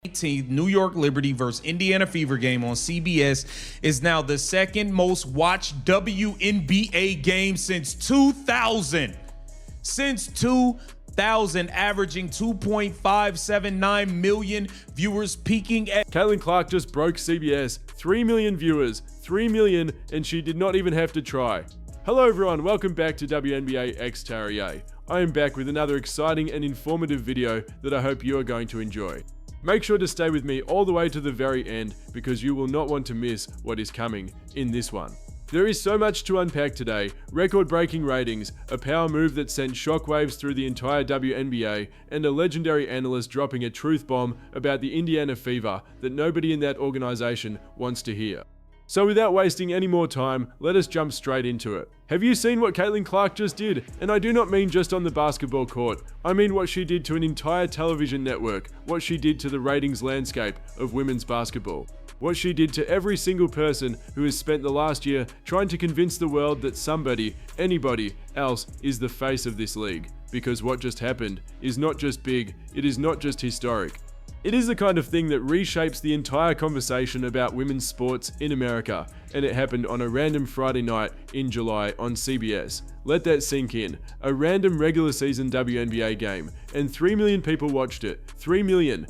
18th, New York Liberty versus Indiana Fever game on CBS is now the second most watched WNBA game since 2000. Since 2000, averaging 2.579 million viewers, peaking at... Caitlin Clark just broke CBS. 3 million viewers. 3 million, and she did not even have to try. Hello everyone, welcome back to WNBA X Tarrier. I am back with another exciting and informative video that I hope you are going to enjoy. Make sure to stay with me all the way to the very end because you will not want to miss what is coming in this one. There is so much to unpack today: record-breaking ratings, a power move that sent shockwaves through the entire WNBA, and a legendary analyst dropping a truth bomb about the Indiana Fever that nobody in that organization wants to hear. So without wasting any more time, let us jump straight into it. Have you seen what Caitlin Clark just did? And I do not mean just on the basketball court. I mean what she did to an entire television network, what she did to the ratings landscape of women's basketball. What she did to every single person who has spent the last year trying to convince the world that somebody, anybody else is the face of this league. Because what just happened is not just big, it is not just historic. It is the kind of thing that reshapes the entire conversation about women's sports in America, and it happened on a random Friday night in July on CBS. Let that sink in. A random regular season WNBA game, and 3 million people watched it. 3 million.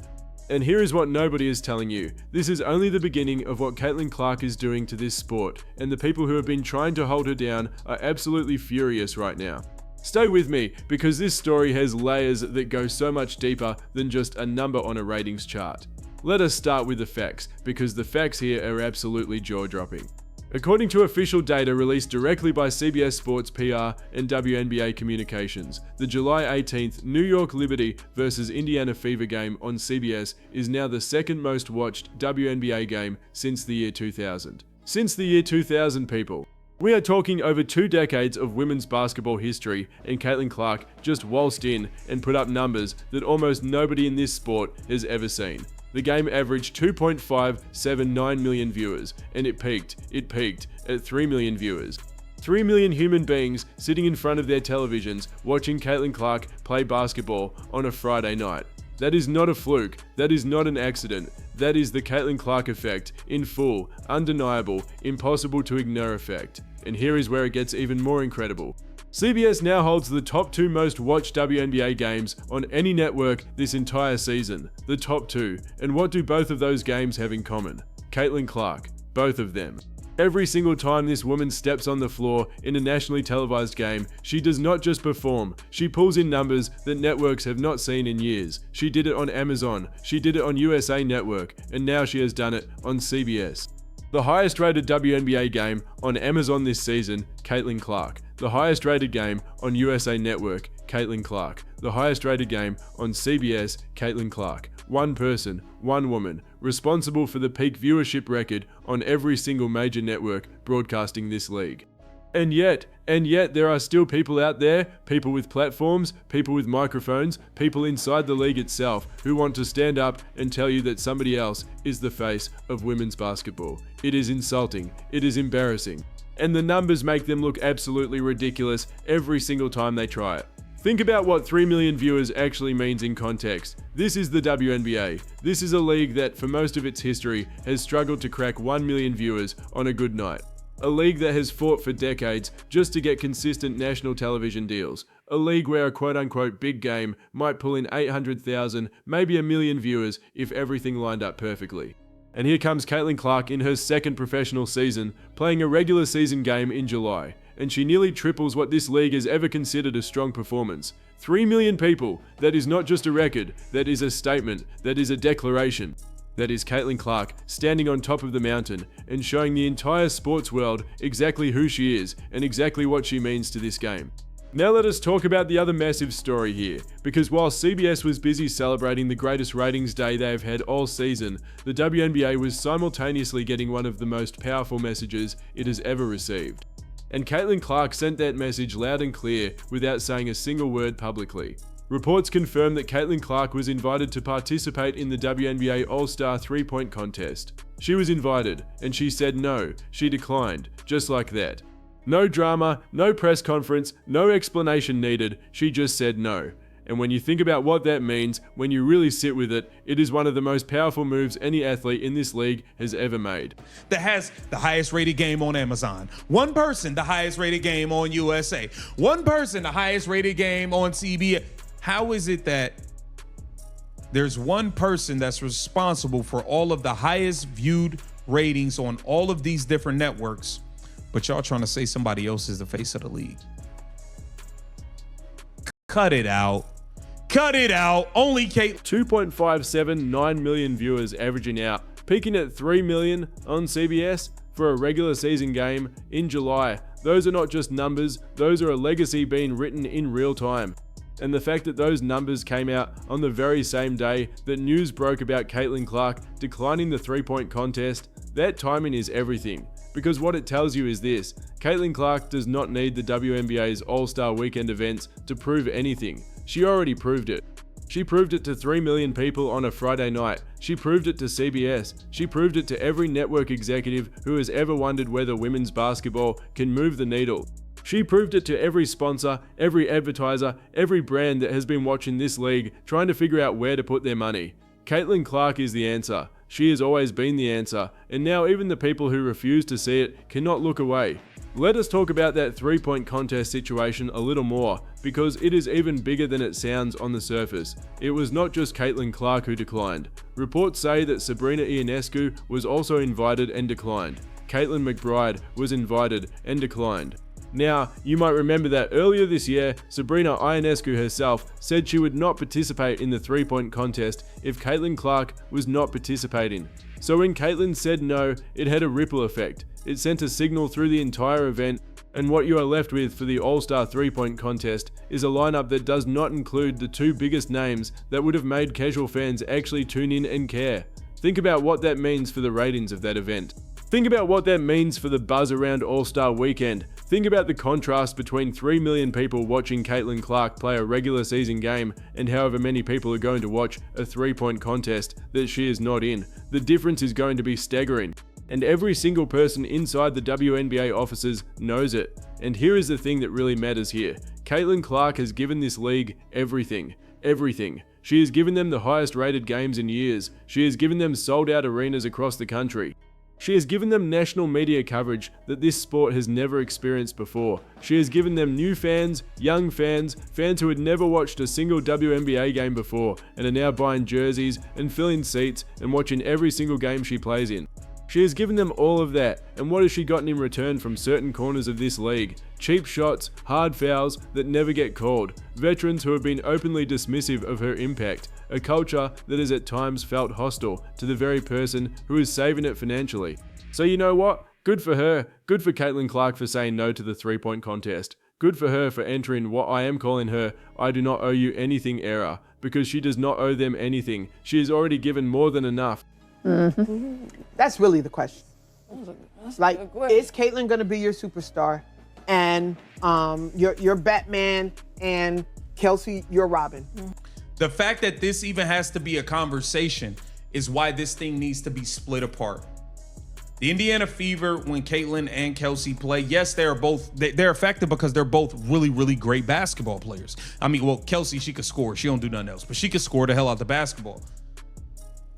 And here is what nobody is telling you. This is only the beginning of what Caitlin Clark is doing to this sport, and the people who have been trying to hold her down are absolutely furious right now. Stay with me, because this story has layers that go so much deeper than just a number on a ratings chart. Let us start with the facts, because the facts here are absolutely jaw-dropping. According to official data released directly by CBS Sports PR and WNBA Communications, the July 18th New York Liberty versus Indiana Fever game on CBS is now the second most watched WNBA game since the year 2000. Since the year 2000, people. We are talking over 2 decades of women's basketball history, and Caitlin Clark just waltzed in and put up numbers that almost nobody in this sport has ever seen. The game averaged 2.579 million viewers, and it peaked at 3 million viewers. 3 million human beings sitting in front of their televisions watching Caitlin Clark play basketball on a Friday night. That is not a fluke, that is not an accident, that is the Caitlin Clark effect in full, undeniable, impossible to ignore effect. And here is where it gets even more incredible. CBS now holds the top 2 most watched WNBA games on any network this entire season. The top 2. And what do both of those games have in common? Caitlin Clark. Both of them. Every single time this woman steps on the floor in a nationally televised game, she does not just perform, she pulls in numbers that networks have not seen in years. She did it on Amazon, she did it on USA Network, and now she has done it on CBS. The highest rated WNBA game on Amazon this season, Caitlin Clark. The highest rated game on USA Network, Caitlin Clark. The highest rated game on CBS, Caitlin Clark. One person, one woman, responsible for the peak viewership record on every single major network broadcasting this league. And yet there are still people out there, people with platforms, people with microphones, people inside the league itself who want to stand up and tell you that somebody else is the face of women's basketball. It is insulting, it is embarrassing, and the numbers make them look absolutely ridiculous every single time they try it. Think about what 3 million viewers actually means in context. This is the WNBA. This is a league that, for most of its history, has struggled to crack 1 million viewers on a good night. A league that has fought for decades just to get consistent national television deals. A league where a quote-unquote big game might pull in 800,000, maybe 1 million viewers if everything lined up perfectly. And here comes Caitlin Clark in her second professional season, playing a regular season game in July. And she nearly triples what this league has ever considered a strong performance. 3 million people. That is not just a record, that is a statement, that is a declaration. That is Caitlin Clark standing on top of the mountain and showing the entire sports world exactly who she is and exactly what she means to this game. Now let us talk about the other massive story here, because while CBS was busy celebrating the greatest ratings day they have had all season, the WNBA was simultaneously getting one of the most powerful messages it has ever received. And Caitlin Clark sent that message loud and clear without saying a single word publicly. Reports confirm that Caitlin Clark was invited to participate in the WNBA All-Star 3-point contest. She was invited, and she said no, she declined, just like that. No drama, no press conference, no explanation needed, she just said no. And when you think about what that means, when you really sit with it, it is one of the most powerful moves any athlete in this league has ever made. That has the highest rated game on Amazon. One person, the highest rated game on USA. One person, the highest rated game on CBS. How is it that there's one person that's responsible for all of the highest viewed ratings on all of these different networks, but y'all trying to say somebody else is the face of the league? Cut it out. Cut it out. Only Kate. 2.579 million viewers averaging out, peaking at 3 million on CBS for a regular season game in July. Those are not just numbers, those are a legacy being written in real time. And the fact that those numbers came out on the very same day that news broke about Caitlin Clark declining the three-point contest, that timing is everything. Because what it tells you is this: Caitlin Clark does not need the WNBA's All-Star Weekend events to prove anything. She already proved it. She proved it to 3 million people on a Friday night. She proved it to CBS. She proved it to every network executive who has ever wondered whether women's basketball can move the needle. She proved it to every sponsor, every advertiser, every brand that has been watching this league trying to figure out where to put their money. Caitlin Clark is the answer. She has always been the answer, and now even the people who refuse to see it cannot look away. Let us talk about that three-point contest situation a little more, because it is even bigger than it sounds on the surface. It was not just Caitlin Clark who declined. Reports say that Sabrina Ionescu was also invited and declined. Caitlin McBride was invited and declined. Now, you might remember that earlier this year, Sabrina Ionescu herself said she would not participate in the three-point contest if Caitlin Clark was not participating. So when Caitlin said no, it had a ripple effect. It sent a signal through the entire event, and what you are left with for the All-Star three-point contest is a lineup that does not include the two biggest names that would have made casual fans actually tune in and care. Think about what that means for the ratings of that event. Think about what that means for the buzz around All-Star Weekend. Think about the contrast between 3 million people watching Caitlin Clark play a regular season game and however many people are going to watch a three-point contest that she is not in. The difference is going to be staggering. And every single person inside the WNBA offices knows it. And here is the thing that really matters here. Caitlin Clark has given this league everything. Everything. She has given them the highest rated games in years. She has given them sold out arenas across the country. She has given them national media coverage that this sport has never experienced before. She has given them new fans, young fans, fans who had never watched a single WNBA game before and are now buying jerseys and filling seats and watching every single game she plays in. She has given them all of that, and what has she gotten in return from certain corners of this league? Cheap shots, hard fouls that never get called, veterans who have been openly dismissive of her impact, a culture that has at times felt hostile to the very person who is saving it financially. So you know what? Good for her. Good for Caitlin Clark for saying no to the three-point contest. Good for her for entering what I am calling her "I do not owe you anything" era, because she does not owe them anything. She has already given more than enough. Mm-hmm. That's really the question. Like, is Caitlin going to be your superstar? And you're Batman, and Kelsey, you're Robin. The fact that this even has to be a conversation is why this thing needs to be split apart. The Indiana Fever, when Caitlin and Kelsey play, yes, they're effective because they're both really, really great basketball players. I mean, well, Kelsey, she could score. She don't do nothing else, but she could score the hell out the basketball.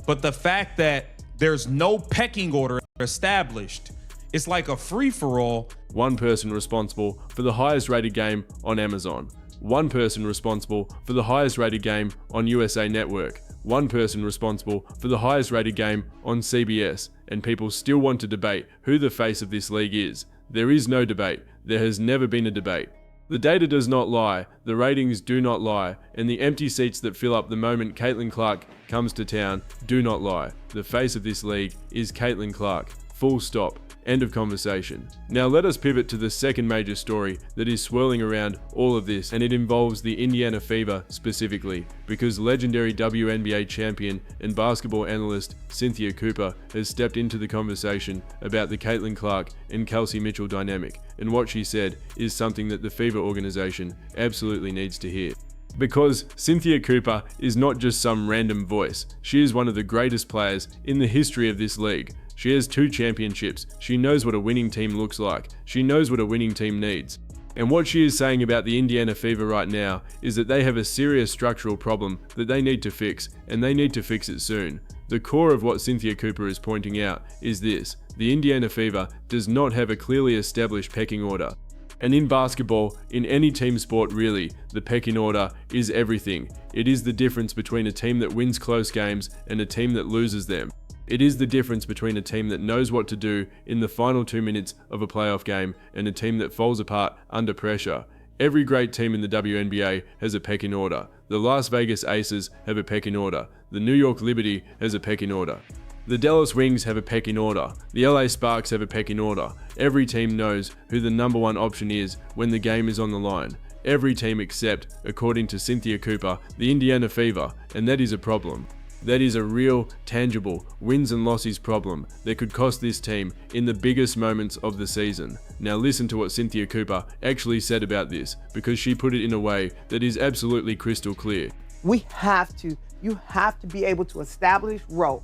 But the fact that there's no pecking order established, it's like a free-for-all. One person responsible for the highest rated game on Amazon. One person responsible for the highest rated game on USA Network. One person responsible for the highest rated game on CBS. And people still want to debate who the face of this league is. There is no debate. There has never been a debate. The data does not lie, the ratings do not lie, and the empty seats that fill up the moment Caitlin Clark comes to town do not lie. The face of this league is Caitlin Clark. Full stop. End of conversation. Now let us pivot to the second major story that is swirling around all of this, and it involves the Indiana Fever specifically, because legendary WNBA champion and basketball analyst Cynthia Cooper has stepped into the conversation about the Caitlin Clark and Kelsey Mitchell dynamic, and what she said is something that the Fever organization absolutely needs to hear. Because Cynthia Cooper is not just some random voice, she is one of the greatest players in the history of this league. She has 2 championships. She knows what a winning team looks like. She knows what a winning team needs. And what she is saying about the Indiana Fever right now is that they have a serious structural problem that they need to fix, and they need to fix it soon. The core of what Cynthia Cooper is pointing out is this: the Indiana Fever does not have a clearly established pecking order. And in basketball, in any team sport really, the pecking order is everything. It is the difference between a team that wins close games and a team that loses them. It is the difference between a team that knows what to do in the final 2 minutes of a playoff game and a team that falls apart under pressure. Every great team in the WNBA has a pecking order. The Las Vegas Aces have a pecking order. The New York Liberty has a pecking order. The Dallas Wings have a pecking order. The LA Sparks have a pecking order. Every team knows who the number one option is when the game is on the line. Every team except, according to Cynthia Cooper, the Indiana Fever, and that is a problem. That is a real, tangible, wins and losses problem that could cost this team in the biggest moments of the season. Now listen to what Cynthia Cooper actually said about this, because she put it in a way that is absolutely crystal clear. You have to be able to establish roles.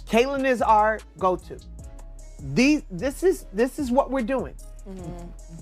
Caitlin is our go-to. This is what we're doing.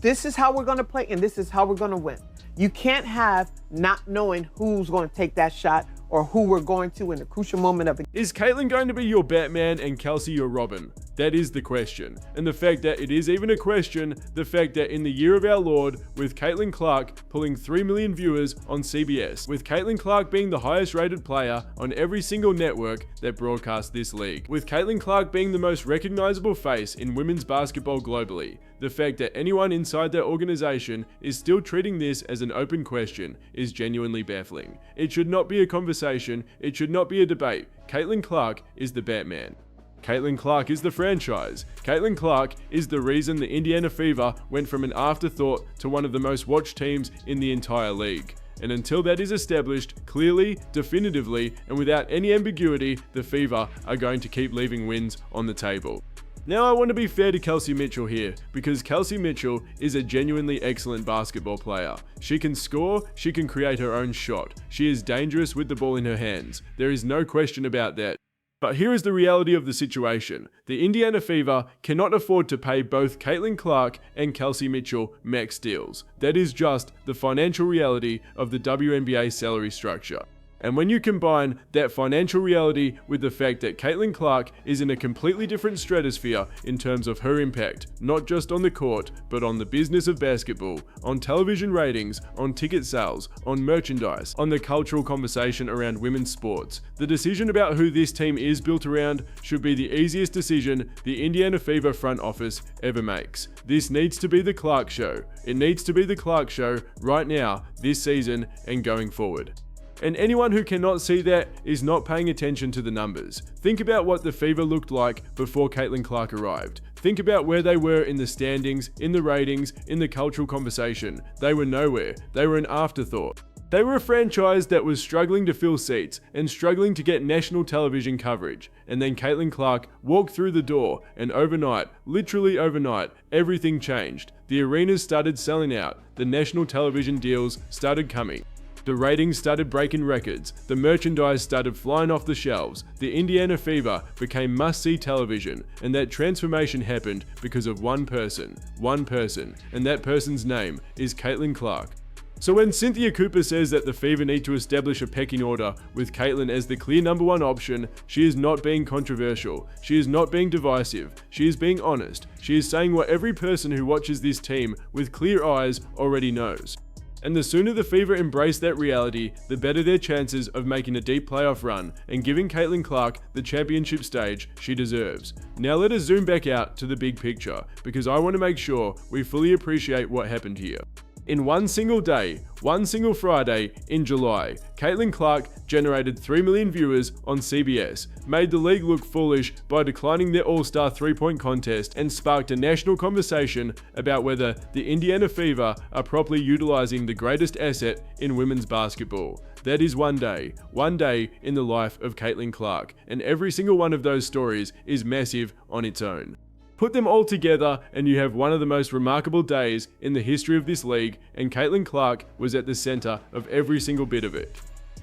This is how we're gonna play, and this is how we're gonna win. You can't have not knowing who's gonna take that shot or who we're going to in the crucial moment of it. Is Caitlin going to be your Batman and Kelsey your Robin? That is the question. And the fact that it is even a question, the fact that in the year of our Lord, with Caitlin Clark pulling 3 million viewers on CBS, with Caitlin Clark being the highest rated player on every single network that broadcasts this league, with Caitlin Clark being the most recognizable face in women's basketball globally, the fact that anyone inside their organization is still treating this as an open question is genuinely baffling. It should not be a conversation, it should not be a debate. Caitlin Clark is the Batman. Caitlin Clark is the franchise. Caitlin Clark is the reason the Indiana Fever went from an afterthought to one of the most watched teams in the entire league. And until that is established clearly, definitively, and without any ambiguity, the Fever are going to keep leaving wins on the table. Now I want to be fair to Kelsey Mitchell here, because Kelsey Mitchell is a genuinely excellent basketball player. She can score, she can create her own shot. She is dangerous with the ball in her hands. There is no question about that. But here is the reality of the situation. The Indiana Fever cannot afford to pay both Caitlin Clark and Kelsey Mitchell max deals. That is just the financial reality of the WNBA salary structure. And when you combine that financial reality with the fact that Caitlin Clark is in a completely different stratosphere in terms of her impact, not just on the court, but on the business of basketball, on television ratings, on ticket sales, on merchandise, on the cultural conversation around women's sports, the decision about who this team is built around should be the easiest decision the Indiana Fever front office ever makes. This needs to be the Clark show. It needs to be the Clark show right now, this season, and going forward. And anyone who cannot see that is not paying attention to the numbers. Think about what the Fever looked like before Caitlin Clark arrived. Think about where they were in the standings, in the ratings, in the cultural conversation. They were nowhere. They were an afterthought. They were a franchise that was struggling to fill seats and struggling to get national television coverage. And then Caitlin Clark walked through the door, and overnight, literally overnight, everything changed. The arenas started selling out. The national television deals started coming. The ratings started breaking records, the merchandise started flying off the shelves, the Indiana Fever became must-see television, and that transformation happened because of one person, and that person's name is Caitlin Clark. So when Cynthia Cooper says that the Fever need to establish a pecking order with Caitlin as the clear number one option, she is not being controversial, she is not being divisive, she is being honest, she is saying what every person who watches this team with clear eyes already knows. And the sooner the Fever embrace that reality, the better their chances of making a deep playoff run and giving Caitlin Clark the championship stage she deserves. Now let us zoom back out to the big picture, because I want to make sure we fully appreciate what happened here. In one single day, one single Friday in July, Caitlin Clark generated 3 million viewers on CBS, made the league look foolish by declining their All-Star three-point contest, and sparked a national conversation about whether the Indiana Fever are properly utilizing the greatest asset in women's basketball. That is one day in the life of Caitlin Clark, and every single one of those stories is massive on its own. Put them all together and you have one of the most remarkable days in the history of this league, and Caitlin Clark was at the center of every single bit of it.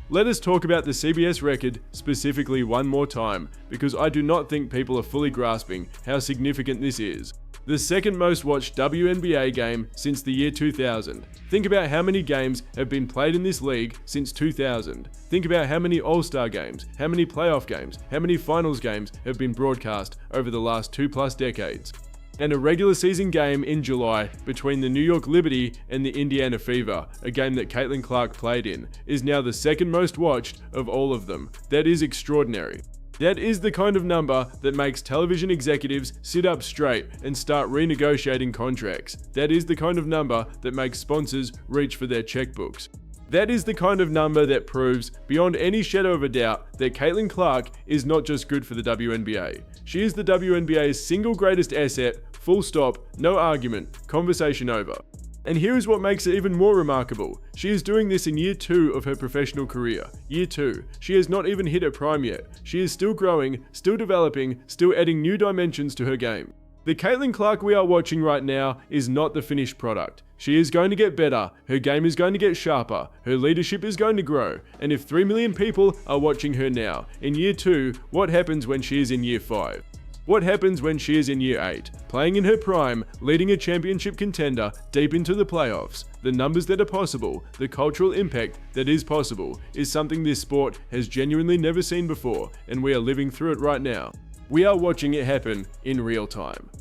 Let us talk about the CBS record specifically one more time, because I do not think people are fully grasping how significant this is. The second most watched WNBA game since the year 2000. Think about how many games have been played in this league since 2000. Think about how many All-Star games, how many playoff games, how many finals games have been broadcast over the last 2+ decades. And a regular season game in July between the New York Liberty and the Indiana Fever, a game that Caitlin Clark played in, is now the second most watched of all of them. That is extraordinary. That is the kind of number that makes television executives sit up straight and start renegotiating contracts. That is the kind of number that makes sponsors reach for their checkbooks. That is the kind of number that proves, beyond any shadow of a doubt, that Caitlin Clark is not just good for the WNBA. She is the WNBA's single greatest asset, full stop, no argument, conversation over. And here is what makes it even more remarkable. She is doing this in year 2 of her professional career. Year 2. She has not even hit her prime yet. She is still growing, still developing, still adding new dimensions to her game. The Caitlin Clark we are watching right now is not the finished product. She is going to get better, her game is going to get sharper, her leadership is going to grow, and if 3 million people are watching her now, in year 2, what happens when she is in year 5? What happens when she is in year 8, playing in her prime, leading a championship contender deep into the playoffs? The numbers that are possible, the cultural impact that is possible, is something this sport has genuinely never seen before, and we are living through it right now. We are watching it happen in real time.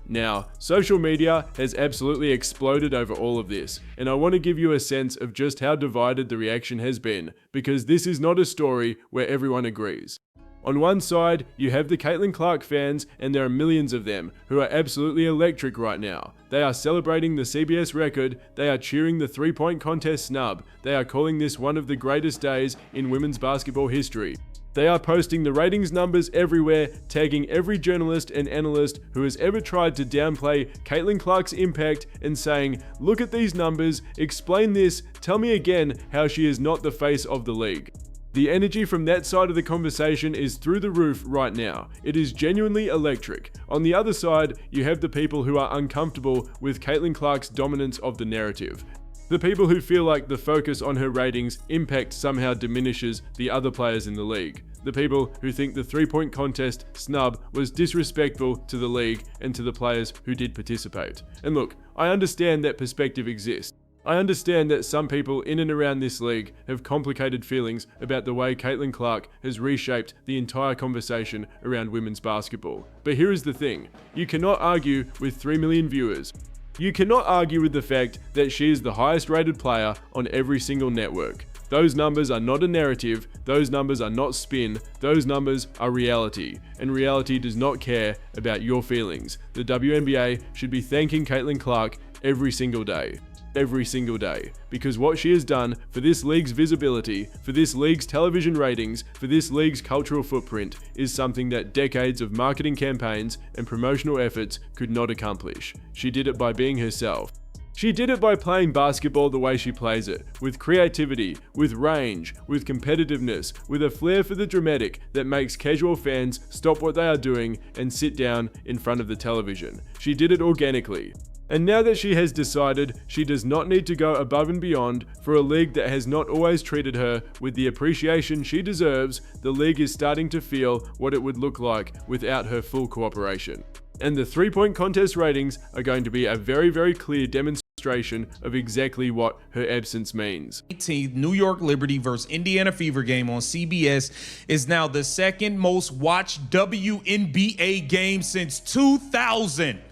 Now, social media has absolutely exploded over all of this, and I want to give you a sense of just how divided the reaction has been, because this is not a story where everyone agrees. On one side, you have the Caitlin Clark fans, and there are millions of them, who are absolutely electric right now. They are celebrating the CBS record, they are cheering the 3-point contest snub, they are calling this one of the greatest days in women's basketball history. They are posting the ratings numbers everywhere, tagging every journalist and analyst who has ever tried to downplay Caitlin Clark's impact and saying, look at these numbers, explain this, tell me again how she is not the face of the league. The energy from that side of the conversation is through the roof right now. It is genuinely electric. On the other side, you have the people who are uncomfortable with Caitlin Clark's dominance of the narrative. The people who feel like the focus on her ratings impact somehow diminishes the other players in the league. The people who think the 3-point contest snub was disrespectful to the league and to the players who did participate. And look, I understand that perspective exists. I understand that some people in and around this league have complicated feelings about the way Caitlin Clark has reshaped the entire conversation around women's basketball. But here is the thing, you cannot argue with 3 million viewers. You cannot argue with the fact that she is the highest rated player on every single network. Those numbers are not a narrative, those numbers are not spin, those numbers are reality. And reality does not care about your feelings. The WNBA should be thanking Caitlin Clark every single day. Every single day, because what she has done for this league's visibility, for this league's television ratings, for this league's cultural footprint is something that decades of marketing campaigns and promotional efforts could not accomplish. She did it by being herself. She did it by playing basketball the way she plays it, with creativity, with range, with competitiveness, with a flair for the dramatic that makes casual fans stop what they are doing and sit down in front of the television. She did it organically. And now that she has decided she does not need to go above and beyond for a league that has not always treated her with the appreciation she deserves, the league is starting to feel what it would look like without her full cooperation. And the 3-point contest ratings are going to be a very, very clear demonstration of exactly what her absence means. 18th New York Liberty versus Indiana Fever game on CBS is now the second most watched WNBA game since 2000.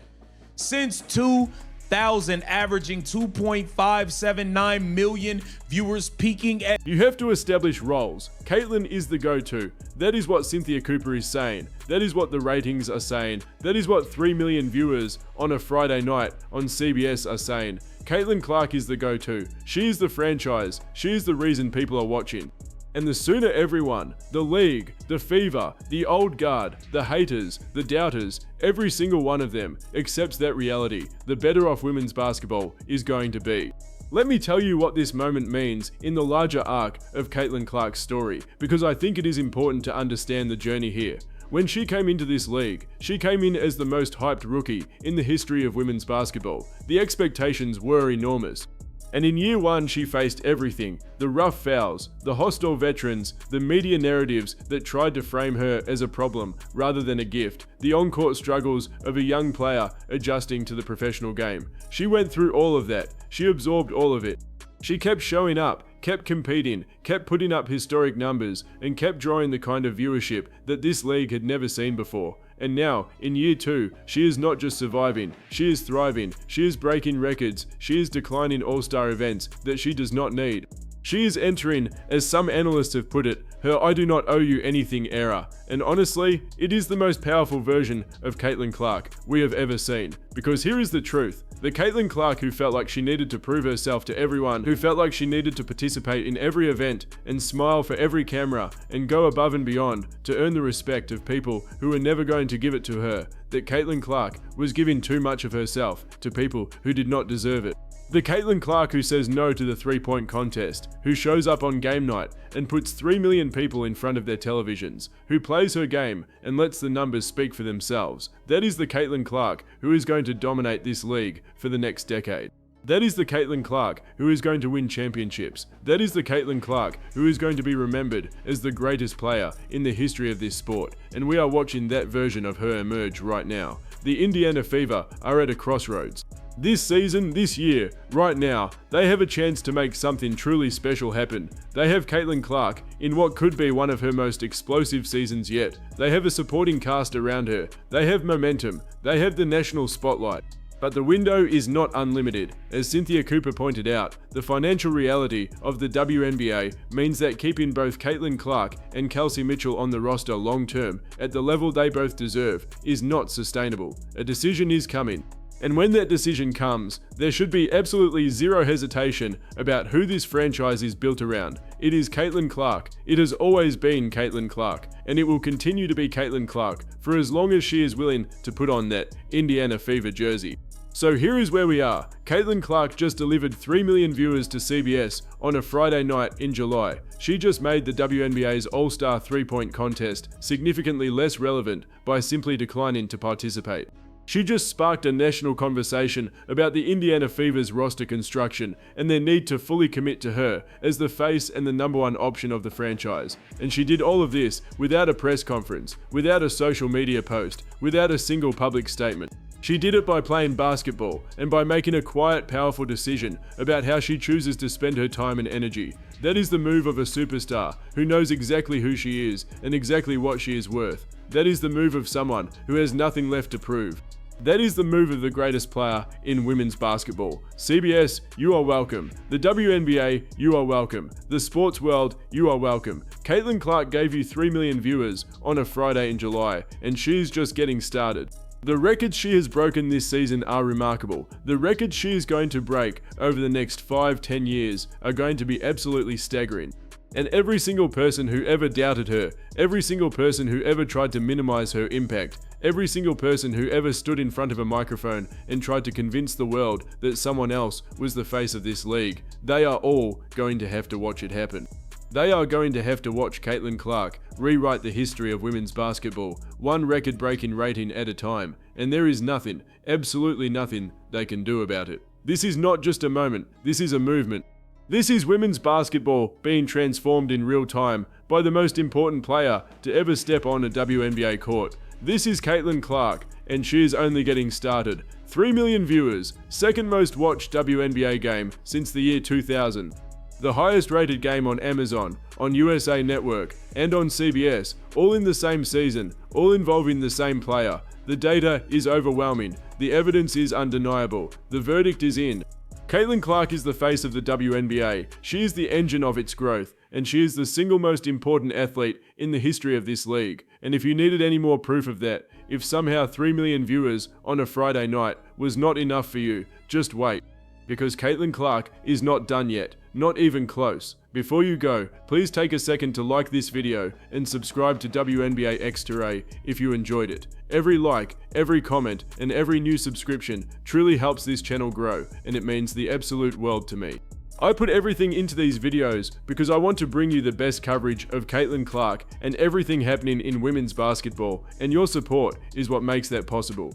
Since 2000, averaging 2.579 million viewers, peaking at... You have to establish roles. Caitlin is the go-to. That is what Cynthia Cooper is saying. That is what the ratings are saying. That is what 3 million viewers on a Friday night on CBS are saying. Caitlin Clark is the go-to. She is the franchise. She is the reason people are watching. And the sooner everyone, the league, the fever, the old guard, the haters, the doubters, every single one of them accepts that reality, the better off women's basketball is going to be. Let me tell you what this moment means in the larger arc of Caitlin Clark's story, because I think it is important to understand the journey here. When she came into this league, she came in as the most hyped rookie in the history of women's basketball. The expectations were enormous. And in year one, she faced everything: the rough fouls, the hostile veterans, the media narratives that tried to frame her as a problem rather than a gift, the on-court struggles of a young player adjusting to the professional game. She went through all of that. She absorbed all of it. She kept showing up, kept competing, kept putting up historic numbers, and kept drawing the kind of viewership that this league had never seen before. And now, in year two, she is not just surviving, she is thriving, she is breaking records, she is declining all-star events that she does not need. She is entering, as some analysts have put it, her "I do not owe you anything" era. And honestly, it is the most powerful version of Caitlin Clark we have ever seen. Because here is the truth. The Caitlin Clark who felt like she needed to prove herself to everyone, who felt like she needed to participate in every event and smile for every camera and go above and beyond to earn the respect of people who were never going to give it to her, that Caitlin Clark was giving too much of herself to people who did not deserve it. The Caitlin Clark who says no to the three-point contest, who shows up on game night and puts 3 million people in front of their televisions, who plays her game and lets the numbers speak for themselves. That is the Caitlin Clark who is going to dominate this league for the next decade. That is the Caitlin Clark who is going to win championships. That is the Caitlin Clark who is going to be remembered as the greatest player in the history of this sport. And we are watching that version of her emerge right now. The Indiana Fever are at a crossroads. This season, this year, right now, they have a chance to make something truly special happen. They have Caitlin Clark in what could be one of her most explosive seasons yet. They have a supporting cast around her. They have momentum. They have the national spotlight. But the window is not unlimited. As Cynthia Cooper pointed out, the financial reality of the WNBA means that keeping both Caitlin Clark and Kelsey Mitchell on the roster long term at the level they both deserve is not sustainable. A decision is coming. And when that decision comes, there should be absolutely zero hesitation about who this franchise is built around. It is Caitlin Clark. It has always been Caitlin Clark, and it will continue to be Caitlin Clark for as long as she is willing to put on that Indiana Fever jersey. So here is where we are. Caitlin Clark just delivered 3 million viewers to CBS on a Friday night in July. She just made the WNBA's All-Star three-point contest significantly less relevant by simply declining to participate. She just sparked a national conversation about the Indiana Fever's roster construction and their need to fully commit to her as the face and the #1 option of the franchise. And she did all of this without a press conference, without a social media post, without a single public statement. She did it by playing basketball and by making a quiet, powerful decision about how she chooses to spend her time and energy. That is the move of a superstar who knows exactly who she is and exactly what she is worth. That is the move of someone who has nothing left to prove. That is the move of the greatest player in women's basketball. CBS, you are welcome. The WNBA, you are welcome. The sports world, you are welcome. Caitlin Clark gave you 3 million viewers on a Friday in July, and she's just getting started. The records she has broken this season are remarkable. The records she is going to break over the next 5-10 years are going to be absolutely staggering. And every single person who ever doubted her, every single person who ever tried to minimize her impact, every single person who ever stood in front of a microphone and tried to convince the world that someone else was the face of this league, they are all going to have to watch it happen. They are going to have to watch Caitlin Clark rewrite the history of women's basketball, one record-breaking rating at a time, and there is nothing, absolutely nothing, they can do about it. This is not just a moment, this is a movement. This is women's basketball being transformed in real time by the most important player to ever step on a WNBA court. This is Caitlin Clark, and she is only getting started. 3 million viewers, second most watched WNBA game since the year 2000. The highest rated game on Amazon, on USA Network, and on CBS, all in the same season, all involving the same player. The data is overwhelming. The evidence is undeniable. The verdict is in. Caitlin Clark is the face of the WNBA. She is the engine of its growth, and she is the single most important athlete in the history of this league. And if you needed any more proof of that, if somehow 3 million viewers on a Friday night was not enough for you, just wait. Because Caitlin Clark is not done yet, not even close. Before you go, please take a second to like this video and subscribe to WNBA X-Ray if you enjoyed it. Every like, every comment, and every new subscription truly helps this channel grow, and it means the absolute world to me. I put everything into these videos because I want to bring you the best coverage of Caitlin Clark and everything happening in women's basketball, and your support is what makes that possible.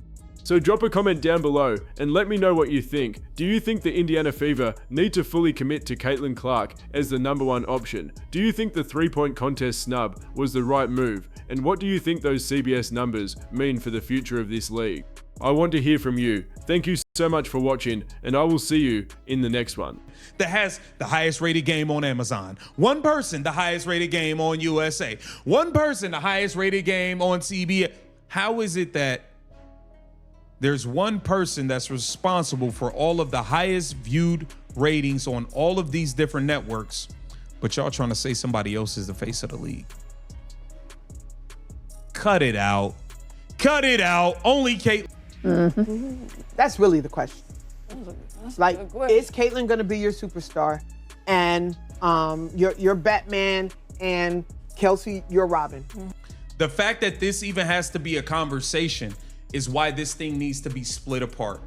So drop a comment down below and let me know what you think. Do you think the Indiana Fever need to fully commit to Caitlin Clark as the #1 option? Do you think the 3-point contest snub was the right move? And what do you think those CBS numbers mean for the future of this league? I want to hear from you. Thank you so much for watching, and I will see you in the next one. That has the highest rated game on Amazon. One person, the highest rated game on USA. One person, the highest rated game on CBS. How is it that there's one person that's responsible for all of the highest viewed ratings on all of these different networks, but y'all trying to say somebody else is the face of the league? Cut it out. Cut it out. Only Caitlin. That's really the question. Like, is Caitlin going to be your superstar, and your Batman, and Kelsey, your Robin? The fact that this even has to be a conversation is why this thing needs to be split apart.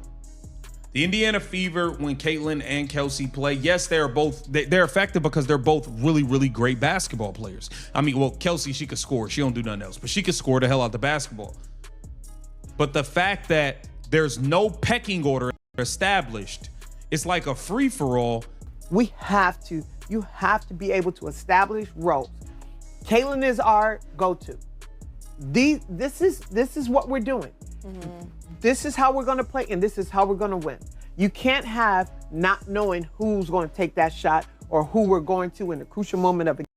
The Indiana Fever, when Caitlin and Kelsey play, yes, they're effective because they're both really, really great basketball players. I mean, well, Kelsey, she could score. She don't do nothing else, but she could score the hell out the basketball. But the fact that there's no pecking order established, it's like a free-for-all. You have to be able to establish roles. Caitlin is our go-to. This is what we're doing. This is how we're going to play, and this is how we're going to win. You can't have not knowing who's going to take that shot or who we're going to in the crucial moment of a